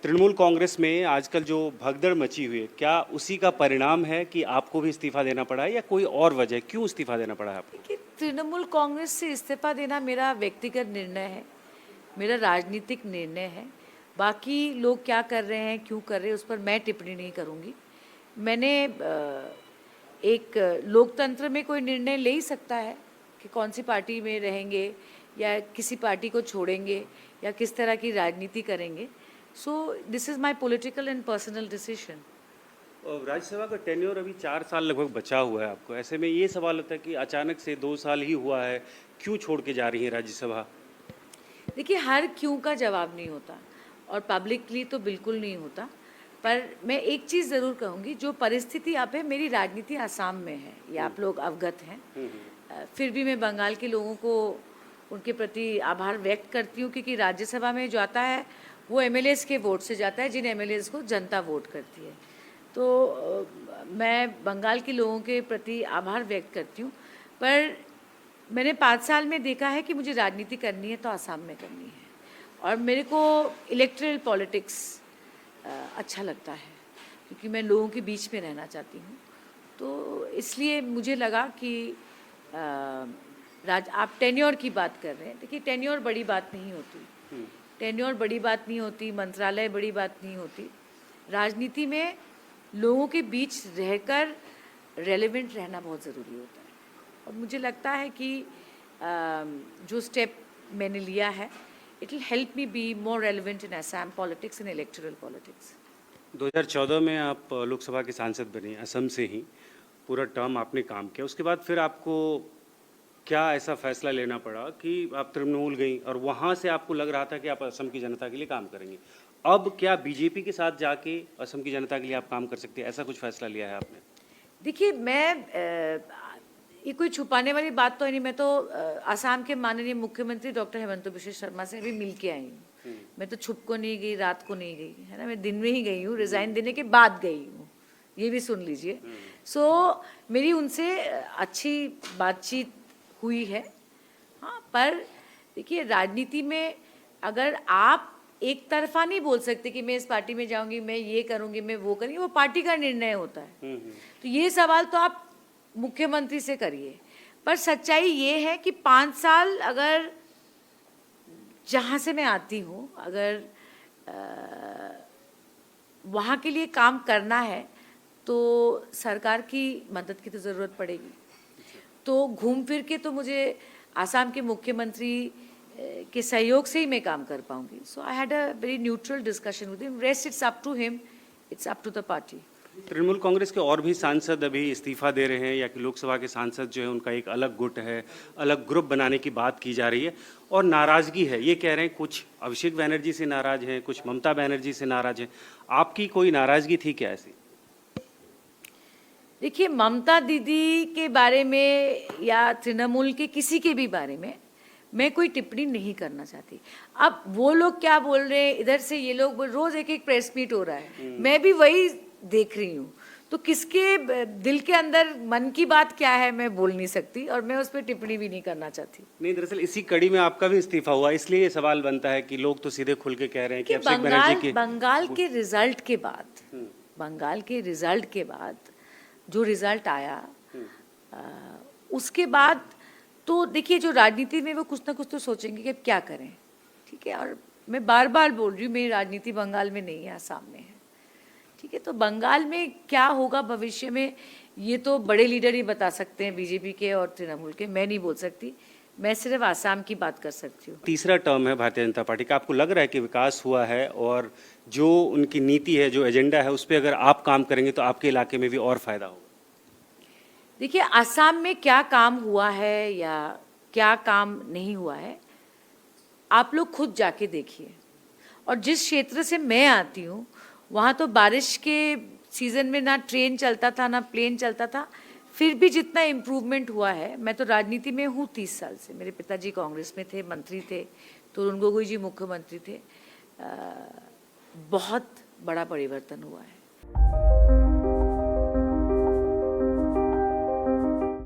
तृणमूल कांग्रेस में आजकल जो भगदड़ मची हुई है, क्या उसी का परिणाम है कि आपको भी इस्तीफा देना पड़ा है या कोई और वजह, क्यों इस्तीफा देना पड़ा है आपको? कि तृणमूल कांग्रेस से इस्तीफा देना मेरा व्यक्तिगत निर्णय है, मेरा राजनीतिक निर्णय है। बाकी लोग क्या कर रहे हैं, क्यों कर रहे हैं, उस पर मैं टिप्पणी नहीं करूँगी। मैंने एक लोकतंत्र में कोई निर्णय ले ही सकता है कि कौन सी पार्टी में रहेंगे या किसी पार्टी को छोड़ेंगे या किस तरह की राजनीति करेंगे। So this is my political and personal decision. और राज्यसभा का टेन्योर अभी 4 साल लगभग बचा हुआ है आपको, ऐसे में ये सवाल होता है कि अचानक से 2 साल ही हुआ है, क्यों छोड़ के जा रही है राज्यसभा? देखिए, हर क्यों का जवाब नहीं होता और पब्लिकली तो बिल्कुल नहीं होता। पर मैं एक चीज़ ज़रूर कहूँगी, जो परिस्थिति अब है, मेरी राजनीति आसाम में है, ये आप लोग अवगत हैं। फिर भी मैं बंगाल के लोगों को उनके प्रति आभार व्यक्त करती हूँ, क्योंकि राज्यसभा में जो आता है वो एमएलएस के वोट से जाता है, जिन एमएलएस को जनता वोट करती है। तो मैं बंगाल के लोगों के प्रति आभार व्यक्त करती हूँ। पर मैंने 5 साल में देखा है कि मुझे राजनीति करनी है तो आसाम में करनी है, और मेरे को इलेक्टरल पॉलिटिक्स अच्छा लगता है, क्योंकि मैं लोगों के बीच में रहना चाहती हूँ। तो इसलिए मुझे लगा कि आप टेन्योर की बात कर रहे हैं। देखिए, टेन्योर बड़ी बात नहीं होती, टेन्योर बड़ी बात नहीं होती, मंत्रालय बड़ी बात नहीं होती। राजनीति में लोगों के बीच रहकर रेलेवेंट रहना बहुत ज़रूरी होता है, और मुझे लगता है कि जो स्टेप मैंने लिया है, it will help me be more relevant in Assam politics and electoral politics. 2014 में आप लोकसभा के सांसद बने, असम से ही पूरा टर्म आपने काम किया। उसके बाद फिर आपको क्या ऐसा फैसला लेना पड़ा कि आप तृणमूल गई और वहाँ से आपको लग रहा था कि आप असम की जनता के लिए काम करेंगे? अब क्या बीजेपी के साथ जाके असम की जनता के लिए आप काम कर सकते हैं, ऐसा कुछ फैसला लिया है आपने? देखिए, मैं ये कोई छुपाने वाली बात तो है नहीं। मैं तो आसाम के माननीय मुख्यमंत्री डॉक्टर हेमंत बिश्व शर्मा से अभी मिल के आई हूँ। मैं तो छुप को नहीं गई, रात को नहीं गई, है ना। मैं दिन में ही गई हूँ, रिज़ाइन देने के बाद गई हूँ, ये भी सुन लीजिए। सो मेरी उनसे अच्छी बातचीत हुई है। हाँ, पर देखिए, राजनीति में अगर आप एक तरफा नहीं बोल सकते कि मैं इस पार्टी में जाऊंगी, मैं ये करूंगी, मैं वो करूंगी, वो पार्टी का निर्णय होता है। तो ये सवाल तो आप मुख्यमंत्री से करिए। पर सच्चाई ये है कि 5 साल अगर जहाँ से मैं आती हूँ, अगर वहाँ के लिए काम करना है तो सरकार की मदद की तो ज़रूरत पड़ेगी। तो घूम फिर के तो मुझे आसाम के मुख्यमंत्री के सहयोग से ही मैं काम कर पाऊंगी। So I had a very neutral discussion with him. Rest it's up to him, it's up to the party. Trinamool Congress के और भी सांसद अभी इस्तीफा दे रहे हैं, या कि लोकसभा के सांसद जो है उनका एक अलग गुट है, अलग ग्रुप बनाने की बात की जा रही है और नाराजगी है। ये कह रहे हैं कुछ अभिषेक बनर्जी से नाराज हैं, कुछ ममता बनर्जी से नाराज हैं। आपकी कोई नाराजगी थी क्या ऐसी? देखिए, ममता दीदी के बारे में या तृणमूल के किसी के भी बारे में मैं कोई टिप्पणी नहीं करना चाहती। अब वो लोग क्या बोल रहे हैं, इधर से ये लोग रोज एक प्रेस मीट हो रहा है, मैं भी वही देख रही हूँ। तो किसके दिल के अंदर मन की बात क्या है, मैं बोल नहीं सकती, और मैं उस पर टिप्पणी भी नहीं करना चाहती। नहीं, दरअसल इसी कड़ी में आपका भी इस्तीफा हुआ, इसलिए ये सवाल बनता है कि लोग तो सीधे खुल के कह रहे हैं कि अभिषेक बनर्जी के बंगाल के रिजल्ट के बाद, बंगाल के रिजल्ट के बाद जो रिजल्ट आया, उसके बाद तो देखिए, जो राजनीति में वो कुछ ना कुछ तो सोचेंगे कि अब क्या करें। ठीक है, और मैं बार बार बोल रही हूँ, मेरी राजनीति बंगाल में नहीं है, आसाम में है। ठीक है, तो बंगाल में क्या होगा भविष्य में, ये तो बड़े लीडर ही बता सकते हैं, बीजेपी के और तृणमूल के। मैं नहीं बोल सकती, मैं सिर्फ आसाम की बात कर सकती हूँ। तीसरा टर्म है भारतीय जनता पार्टी का, आपको लग रहा है कि विकास हुआ है और जो उनकी नीति है, जो एजेंडा है, उस पर अगर आप काम करेंगे तो आपके इलाके में भी और फायदा होगा? देखिए, आसाम में क्या काम हुआ है या क्या काम नहीं हुआ है, आप लोग खुद जाके देखिए। और जिस क्षेत्र से मैं आती हूँ, वहाँ तो बारिश के सीज़न में ना ट्रेन चलता था ना प्लेन चलता था, फिर भी जितना इम्प्रूवमेंट हुआ है। मैं तो राजनीति में हूँ 30 साल से, मेरे पिताजी कांग्रेस में थे, मंत्री थे, तरुण गोगोई जी मुख्यमंत्री थे। बहुत बड़ा परिवर्तन हुआ है।